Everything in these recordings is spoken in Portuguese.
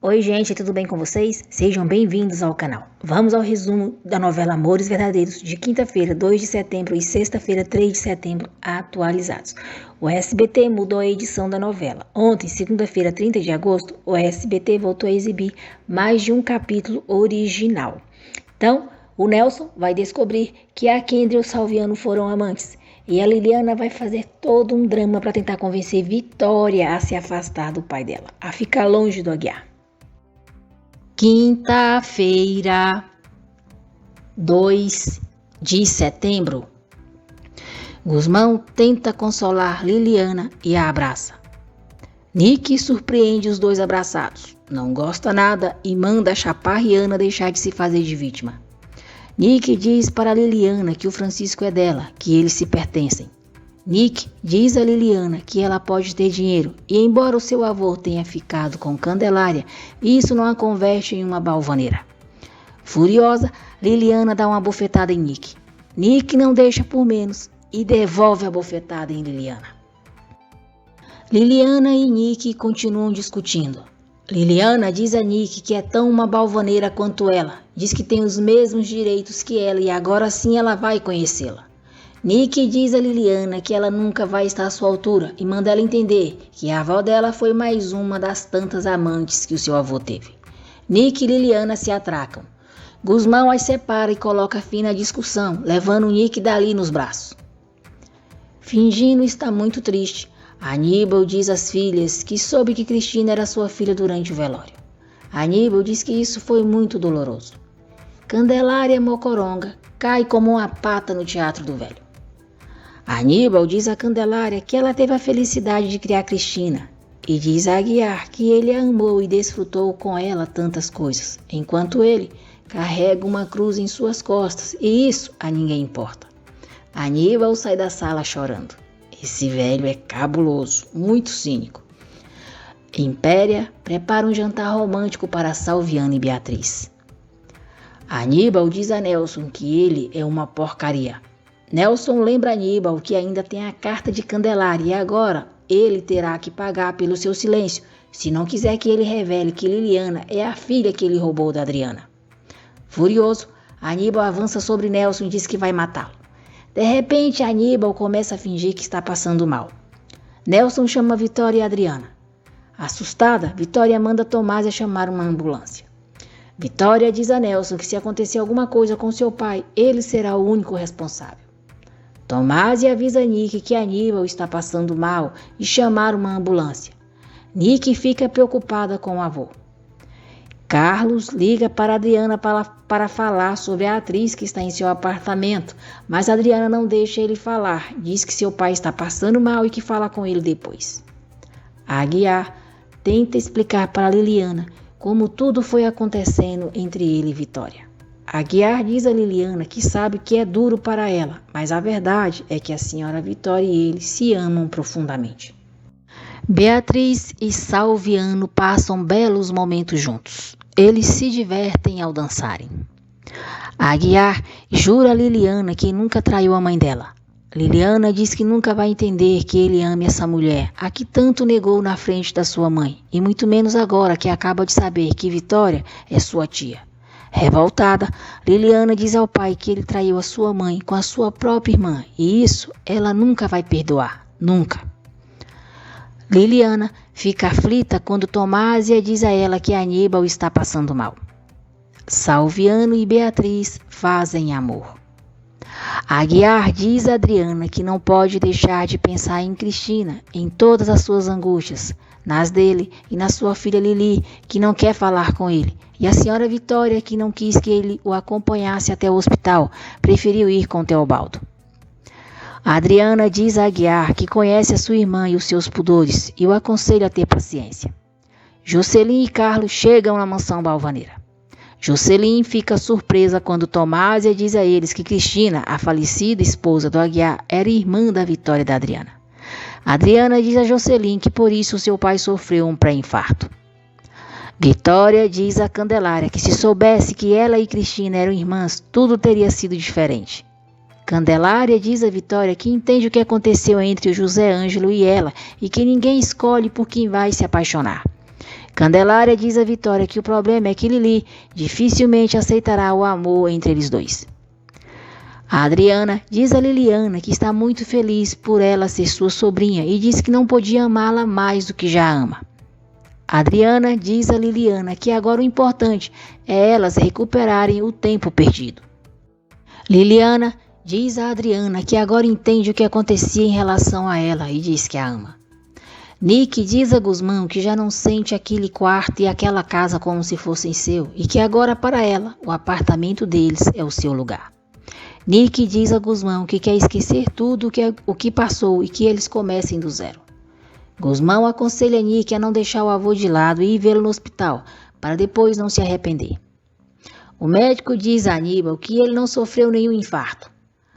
Oi gente, tudo bem com vocês? Sejam bem-vindos ao canal. Vamos ao resumo da novela Amores Verdadeiros de quinta-feira, 2 de setembro e sexta-feira, 3 de setembro, atualizados. O SBT mudou a edição da novela. Ontem, segunda-feira, 30 de agosto, o SBT voltou a exibir mais de um capítulo original. Então, o Nelson vai descobrir que a Kendra e o Salviano foram amantes. E a Liliana vai fazer todo um drama para tentar convencer Vitória a se afastar do pai dela, a ficar longe do Aguiar. Quinta-feira, 2 de setembro. Gusmão tenta consolar Liliana e a abraça. Nick surpreende os dois abraçados. Não gosta nada e manda chapar Rihanna deixar de se fazer de vítima. Nick diz para Liliana que o Francisco é dela, que eles se pertencem. Nick diz a Liliana que ela pode ter dinheiro e, embora o seu avô tenha ficado com Candelária, isso não a converte em uma balvaneira. Furiosa, Liliana dá uma bofetada em Nick. Nick não deixa por menos e devolve a bofetada em Liliana. Liliana e Nick continuam discutindo. Liliana diz a Nick que é tão uma balvaneira quanto ela, diz que tem os mesmos direitos que ela e agora sim ela vai conhecê-la. Nick diz a Liliana que ela nunca vai estar à sua altura e manda ela entender que a avó dela foi mais uma das tantas amantes que o seu avô teve. Nick e Liliana se atracam. Gusmão as separa e coloca fim na discussão, levando Nick dali nos braços. Fingindo estar muito triste, Aníbal diz às filhas que soube que Cristina era sua filha durante o velório. Aníbal diz que isso foi muito doloroso. Candelária Mocoronga cai como uma pata no teatro do velho. Aníbal diz a Candelária que ela teve a felicidade de criar Cristina e diz a Aguiar que ele a amou e desfrutou com ela tantas coisas, enquanto ele carrega uma cruz em suas costas e isso a ninguém importa. Aníbal sai da sala chorando. Esse velho é cabuloso, muito cínico. Impéria prepara um jantar romântico para Salviano e Beatriz. Aníbal diz a Nelson que ele é uma porcaria. Nelson lembra Aníbal que ainda tem a carta de Candelária e agora ele terá que pagar pelo seu silêncio, se não quiser que ele revele que Liliana é a filha que ele roubou da Adriana. Furioso, Aníbal avança sobre Nelson e diz que vai matá-lo. De repente, Aníbal começa a fingir que está passando mal. Nelson chama Vitória e Adriana. Assustada, Vitória manda Tomásia chamar uma ambulância. Vitória diz a Nelson que se acontecer alguma coisa com seu pai, ele será o único responsável. Tomásia avisa Nick que Aníbal está passando mal e chamar uma ambulância. Nick fica preocupada com o avô. Carlos liga para Adriana para falar sobre a atriz que está em seu apartamento, mas Adriana não deixa ele falar, diz que seu pai está passando mal e que fala com ele depois. Aguiar tenta explicar para Liliana como tudo foi acontecendo entre ele e Vitória. Aguiar diz a Liliana que sabe que é duro para ela, mas a verdade é que a senhora Vitória e ele se amam profundamente. Beatriz e Salviano passam belos momentos juntos. Eles se divertem ao dançarem. Aguiar jura a Liliana que nunca traiu a mãe dela. Liliana diz que nunca vai entender que ele ame essa mulher, a que tanto negou na frente da sua mãe, e muito menos agora que acaba de saber que Vitória é sua tia. Revoltada, Liliana diz ao pai que ele traiu a sua mãe com a sua própria irmã, e isso ela nunca vai perdoar, nunca. Liliana fica aflita quando Tomásia diz a ela que Aníbal está passando mal. Salviano e Beatriz fazem amor. Aguiar diz a Adriana que não pode deixar de pensar em Cristina, em todas as suas angústias, nas dele e na sua filha Lili, que não quer falar com ele, e a senhora Vitória, que não quis que ele o acompanhasse até o hospital, preferiu ir com Teobaldo. A Adriana diz a Aguiar que conhece a sua irmã e os seus pudores e o aconselha a ter paciência. Jocelyn e Carlos chegam na mansão balvaneira. Jocelyn fica surpresa quando Tomásia diz a eles que Cristina, a falecida esposa do Aguiar, era irmã da Vitória e da Adriana. Adriana diz a Jocelyn que por isso seu pai sofreu um pré-infarto. Vitória diz a Candelária que se soubesse que ela e Cristina eram irmãs, tudo teria sido diferente. Candelária diz a Vitória que entende o que aconteceu entre o José Ângelo e ela e que ninguém escolhe por quem vai se apaixonar. Candelária diz a Vitória que o problema é que Lili dificilmente aceitará o amor entre eles dois. A Adriana diz a Liliana que está muito feliz por ela ser sua sobrinha e diz que não podia amá-la mais do que já ama. A Adriana diz a Liliana que agora o importante é elas recuperarem o tempo perdido. Liliana diz a Adriana que agora entende o que acontecia em relação a ela e diz que a ama. Nick diz a Guzmão que já não sente aquele quarto e aquela casa como se fossem seu e que agora para ela o apartamento deles é o seu lugar. Nick diz a Guzmão que quer esquecer tudo o que passou e que eles comecem do zero. Guzmão aconselha Nick a não deixar o avô de lado e ir vê-lo no hospital, para depois não se arrepender. O médico diz a Aníbal que ele não sofreu nenhum infarto.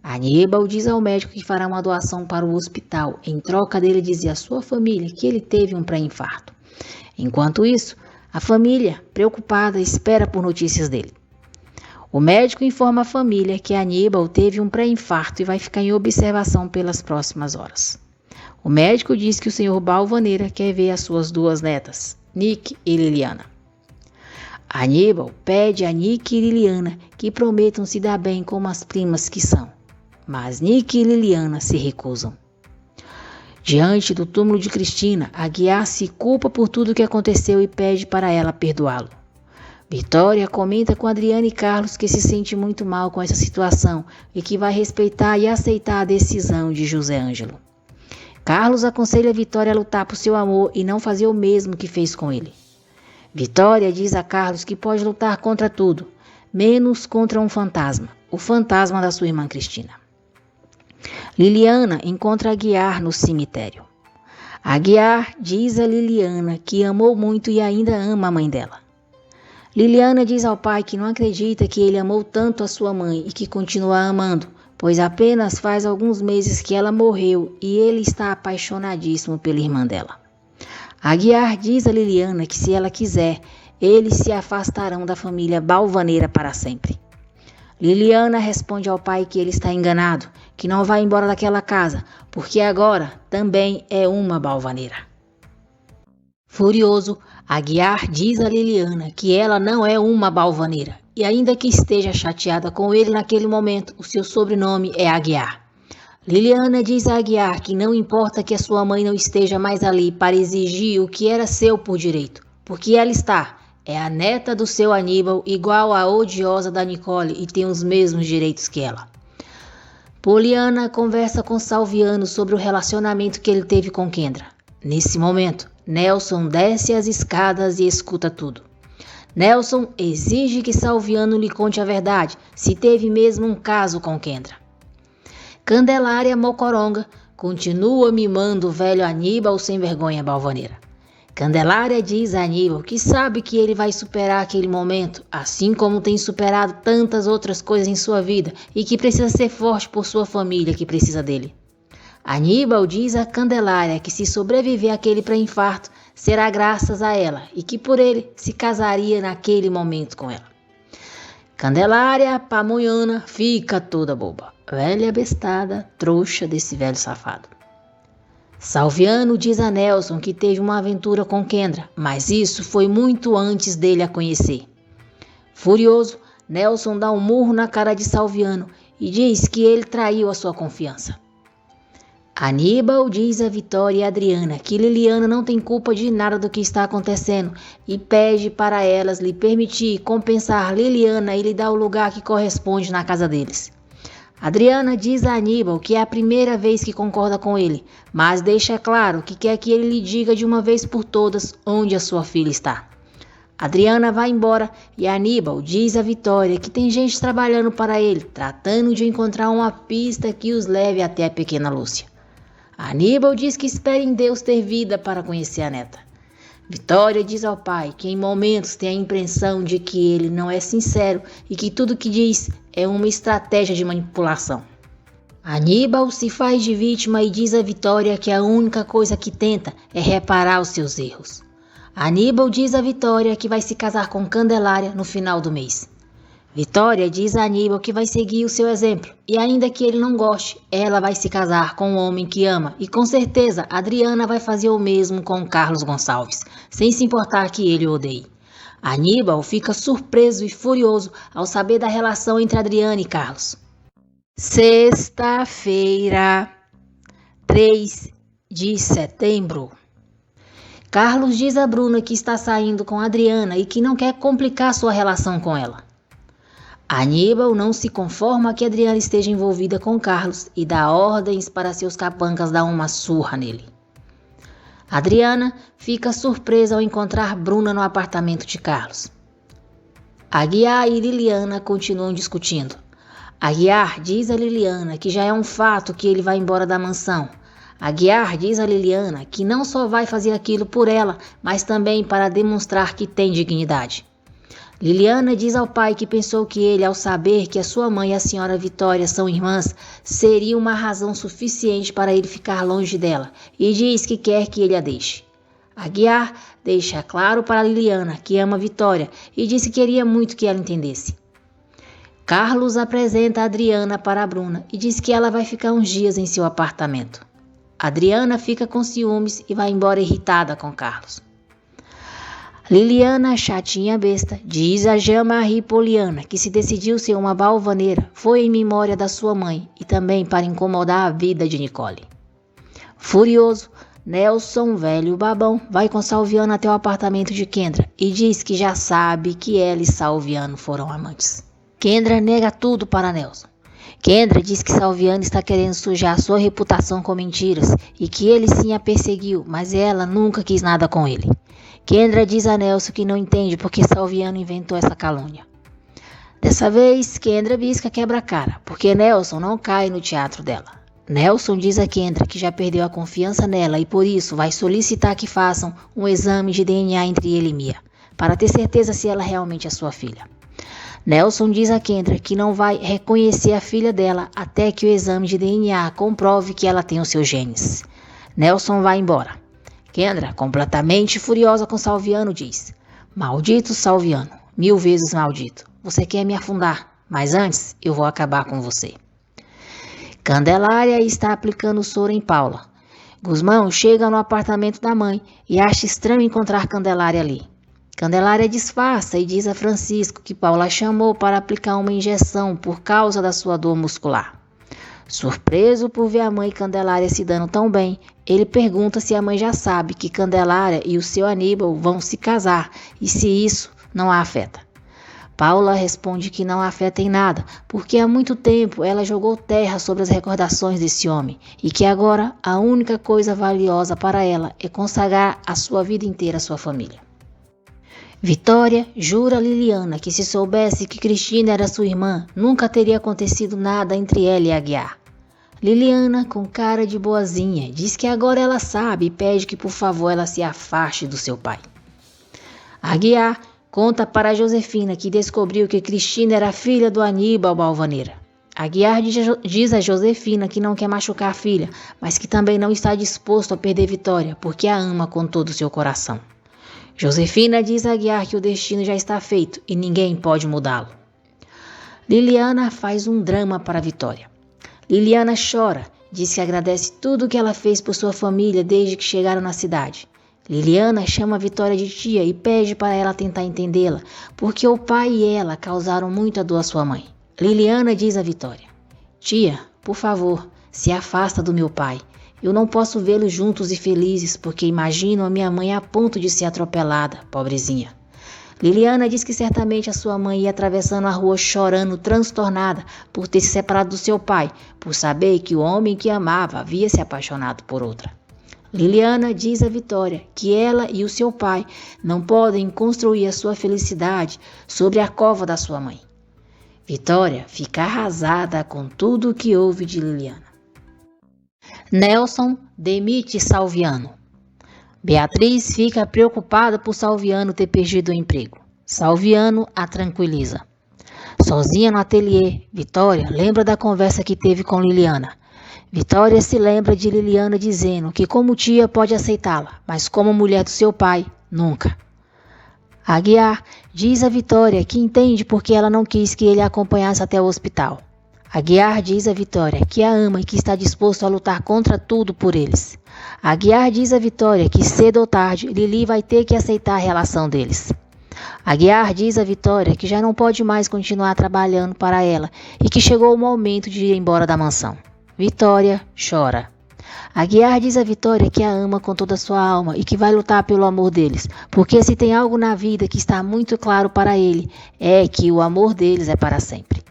Aníbal diz ao médico que fará uma doação para o hospital, em troca dele dizer à sua família que ele teve um pré-infarto. Enquanto isso, a família, preocupada, espera por notícias dele. O médico informa a família que Aníbal teve um pré-infarto e vai ficar em observação pelas próximas horas. O médico diz que o Sr. Balvaneira quer ver as suas duas netas, Nick e Liliana. Aníbal pede a Nick e Liliana que prometam se dar bem como as primas que são, mas Nick e Liliana se recusam. Diante do túmulo de Cristina, Aguiar se culpa por tudo o que aconteceu e pede para ela perdoá-lo. Vitória comenta com Adriana e Carlos que se sente muito mal com essa situação e que vai respeitar e aceitar a decisão de José Ângelo. Carlos aconselha Vitória a lutar por seu amor e não fazer o mesmo que fez com ele. Vitória diz a Carlos que pode lutar contra tudo, menos contra um fantasma, o fantasma da sua irmã Cristina. Liliana encontra Aguiar no cemitério. Aguiar diz a Liliana que amou muito e ainda ama a mãe dela. Liliana diz ao pai que não acredita que ele amou tanto a sua mãe e que continua amando, pois apenas faz alguns meses que ela morreu e ele está apaixonadíssimo pela irmã dela. Aguiar diz a Liliana que se ela quiser, eles se afastarão da família Balvaneira para sempre. Liliana responde ao pai que ele está enganado, que não vai embora daquela casa, porque agora também é uma Balvaneira. Furioso, Aguiar diz a Liliana que ela não é uma Balvaneira, e ainda que esteja chateada com ele naquele momento, o seu sobrenome é Aguiar. Liliana diz a Aguiar que não importa que a sua mãe não esteja mais ali para exigir o que era seu por direito, porque ela está, é a neta do seu Aníbal, igual à odiosa da Nicole e tem os mesmos direitos que ela. Poliana conversa com Salviano sobre o relacionamento que ele teve com Kendra. Nesse momento, Nelson desce as escadas e escuta tudo. Nelson exige que Salviano lhe conte a verdade, se teve mesmo um caso com Kendra. Candelária Mocoronga continua mimando o velho Aníbal sem vergonha Balvaneira. Candelária diz a Aníbal que sabe que ele vai superar aquele momento, assim como tem superado tantas outras coisas em sua vida e que precisa ser forte por sua família que precisa dele. Aníbal diz a Candelária que se sobreviver àquele pré-infarto, será graças a ela e que por ele se casaria naquele momento com ela. Candelária Pamonhana fica toda boba. Velha bestada, trouxa desse velho safado. Salviano diz a Nelson que teve uma aventura com Kendra, mas isso foi muito antes dele a conhecer. Furioso, Nelson dá um murro na cara de Salviano e diz que ele traiu a sua confiança. Aníbal diz a Vitória e a Adriana que Liliana não tem culpa de nada do que está acontecendo e pede para elas lhe permitir compensar Liliana e lhe dar o lugar que corresponde na casa deles. Adriana diz a Aníbal que é a primeira vez que concorda com ele, mas deixa claro que quer que ele lhe diga de uma vez por todas onde a sua filha está. Adriana vai embora e Aníbal diz a Vitória que tem gente trabalhando para ele, tratando de encontrar uma pista que os leve até a pequena Lúcia. Aníbal diz que espera em Deus ter vida para conhecer a neta. Vitória diz ao pai que em momentos tem a impressão de que ele não é sincero e que tudo que diz é uma estratégia de manipulação. Aníbal se faz de vítima e diz a Vitória que a única coisa que tenta é reparar os seus erros. Aníbal diz a Vitória que vai se casar com Candelária no final do mês. Vitória diz a Aníbal que vai seguir o seu exemplo e ainda que ele não goste, ela vai se casar com um homem que ama e com certeza Adriana vai fazer o mesmo com Carlos Gonçalves, sem se importar que ele o odeie. Aníbal fica surpreso e furioso ao saber da relação entre Adriana e Carlos. Sexta-feira, 3 de setembro. Carlos diz a Bruna que está saindo com Adriana e que não quer complicar sua relação com ela. Aníbal não se conforma que Adriana esteja envolvida com Carlos e dá ordens para seus capangas dar uma surra nele. Adriana fica surpresa ao encontrar Bruna no apartamento de Carlos. Aguiar e Liliana continuam discutindo. Aguiar diz a Liliana que já é um fato que ele vai embora da mansão. Aguiar diz a Liliana que não só vai fazer aquilo por ela, mas também para demonstrar que tem dignidade. Liliana diz ao pai que pensou que ele, ao saber que a sua mãe e a senhora Vitória são irmãs, seria uma razão suficiente para ele ficar longe dela, e diz que quer que ele a deixe. Aguiar deixa claro para Liliana que ama Vitória e disse que queria muito que ela entendesse. Carlos apresenta a Adriana para a Bruna e diz que ela vai ficar uns dias em seu apartamento. Adriana fica com ciúmes e vai embora irritada com Carlos. Liliana, chatinha besta, diz a Jean-Marie Poliana que se decidiu ser uma balvaneira foi em memória da sua mãe e também para incomodar a vida de Nicole. Furioso, Nelson, velho babão, vai com Salviano até o apartamento de Kendra e diz que já sabe que ela e Salviano foram amantes. Kendra nega tudo para Nelson. Kendra diz que Salviano está querendo sujar sua reputação com mentiras e que ele sim a perseguiu, mas ela nunca quis nada com ele. Kendra diz a Nelson que não entende porque Salviano inventou essa calúnia. Dessa vez, Kendra bisca quebra-cara, porque Nelson não cai no teatro dela. Nelson diz a Kendra que já perdeu a confiança nela e por isso vai solicitar que façam um exame de DNA entre ele e Mia, para ter certeza se ela realmente é sua filha. Nelson diz a Kendra que não vai reconhecer a filha dela até que o exame de DNA comprove que ela tem os seus genes. Nelson vai embora. Kendra, completamente furiosa com Salviano, diz: "Maldito Salviano, 1000 vezes maldito. Você quer me afundar, mas antes eu vou acabar com você." Candelária está aplicando soro em Paula. Guzmão chega no apartamento da mãe e acha estranho encontrar Candelária ali. Candelária disfarça e diz a Francisco que Paula chamou para aplicar uma injeção por causa da sua dor muscular. Surpreso por ver a mãe e Candelária se dando tão bem, ele pergunta se a mãe já sabe que Candelária e o seu Aníbal vão se casar e se isso não a afeta. Paula responde que não a afeta em nada, porque há muito tempo ela jogou terra sobre as recordações desse homem e que agora a única coisa valiosa para ela é consagrar a sua vida inteira à sua família. Vitória jura a Liliana que se soubesse que Cristina era sua irmã, nunca teria acontecido nada entre ela e Aguiar. Liliana, com cara de boazinha, diz que agora ela sabe e pede que por favor ela se afaste do seu pai. Aguiar conta para Josefina que descobriu que Cristina era filha do Aníbal Balvaneira. Aguiar diz a Josefina que não quer machucar a filha, mas que também não está disposto a perder Vitória, porque a ama com todo o seu coração. Josefina diz a Aguiar que o destino já está feito e ninguém pode mudá-lo. Liliana faz um drama para Vitória. Liliana chora, diz que agradece tudo o que ela fez por sua família desde que chegaram na cidade. Liliana chama a Vitória de tia e pede para ela tentar entendê-la, porque o pai e ela causaram muita dor à sua mãe. Liliana diz a Vitória: "Tia, por favor, se afasta do meu pai. Eu não posso vê-los juntos e felizes, porque imagino a minha mãe a ponto de ser atropelada, pobrezinha." Liliana diz que certamente a sua mãe ia atravessando a rua chorando, transtornada por ter se separado do seu pai, por saber que o homem que amava havia se apaixonado por outra. Liliana diz a Vitória que ela e o seu pai não podem construir a sua felicidade sobre a cova da sua mãe. Vitória fica arrasada com tudo o que ouve de Liliana. Nelson demite Salviano. Beatriz fica preocupada por Salviano ter perdido o emprego. Salviano a tranquiliza. Sozinha no ateliê, Vitória lembra da conversa que teve com Liliana. Vitória se lembra de Liliana dizendo que como tia pode aceitá-la, mas como mulher do seu pai, nunca. Aguiar diz a Vitória que entende porque ela não quis que ele a acompanhasse até o hospital. Aguiar diz a Vitória que a ama e que está disposto a lutar contra tudo por eles. Aguiar diz a Vitória que cedo ou tarde Lili vai ter que aceitar a relação deles. Aguiar diz a Vitória que já não pode mais continuar trabalhando para ela e que chegou o momento de ir embora da mansão. Vitória chora. Aguiar diz a Vitória que a ama com toda a sua alma e que vai lutar pelo amor deles, porque se tem algo na vida que está muito claro para ele, é que o amor deles é para sempre.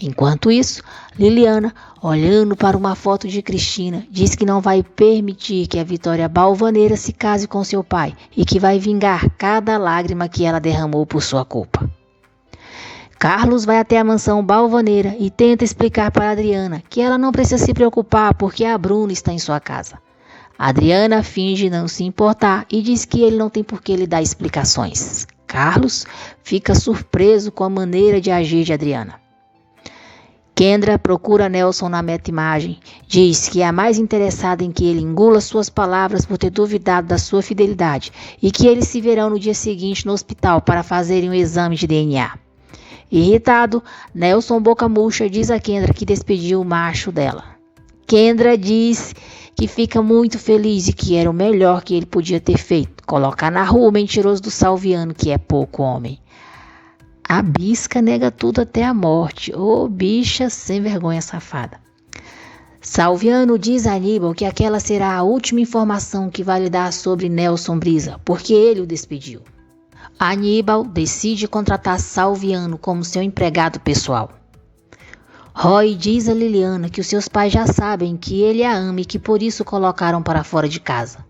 Enquanto isso, Liliana, olhando para uma foto de Cristina, diz que não vai permitir que a Vitória Balvaneira se case com seu pai e que vai vingar cada lágrima que ela derramou por sua culpa. Carlos vai até a mansão Balvaneira e tenta explicar para Adriana que ela não precisa se preocupar porque a Bruna está em sua casa. Adriana finge não se importar e diz que ele não tem por que lhe dar explicações. Carlos fica surpreso com a maneira de agir de Adriana. Kendra procura Nelson na meta-imagem, diz que é a mais interessada em que ele engula suas palavras por ter duvidado da sua fidelidade e que eles se verão no dia seguinte no hospital para fazerem um exame de DNA. Irritado, Nelson Boca Murcha diz a Kendra que despediu o macho dela. Kendra diz que fica muito feliz e que era o melhor que ele podia ter feito, colocar na rua o mentiroso do Salviano, que é pouco homem. A bisca nega tudo até a morte. Ô, bicha sem vergonha safada. Salviano diz a Aníbal que aquela será a última informação que vai lhe dar sobre Nelson Brisa, porque ele o despediu. Aníbal decide contratar Salviano como seu empregado pessoal. Roy diz a Liliana que os seus pais já sabem que ele a ama e que por isso colocaram para fora de casa.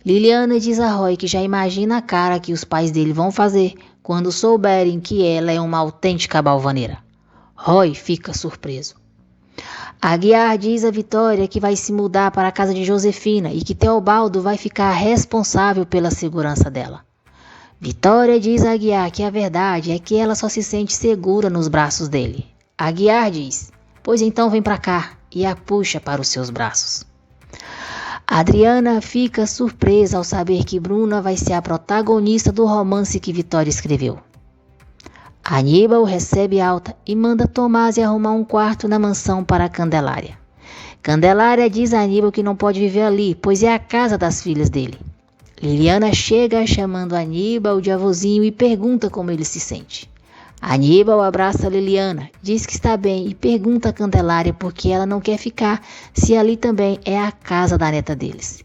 Liliana diz a Roy que já imagina a cara que os pais dele vão fazer quando souberem que ela é uma autêntica balvaneira. Roy fica surpreso. Aguiar diz a Vitória que vai se mudar para a casa de Josefina e que Teobaldo vai ficar responsável pela segurança dela. Vitória diz a Aguiar que a verdade é que ela só se sente segura nos braços dele. Aguiar diz, pois então vem para cá, e a puxa para os seus braços. Adriana fica surpresa ao saber que Bruna vai ser a protagonista do romance que Vitória escreveu. Aníbal recebe alta e manda Tomás arrumar um quarto na mansão para Candelária. Candelária diz a Aníbal que não pode viver ali, pois é a casa das filhas dele. Liliana chega chamando Aníbal de avôzinho e pergunta como ele se sente. Aníbal abraça Liliana, diz que está bem e pergunta a Candelária por que ela não quer ficar se ali também é a casa da neta deles.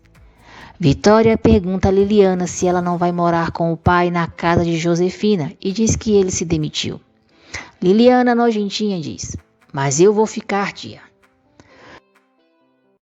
Vitória pergunta a Liliana se ela não vai morar com o pai na casa de Josefina e diz que ele se demitiu. Liliana, nojentinha, diz, mas eu vou ficar, tia.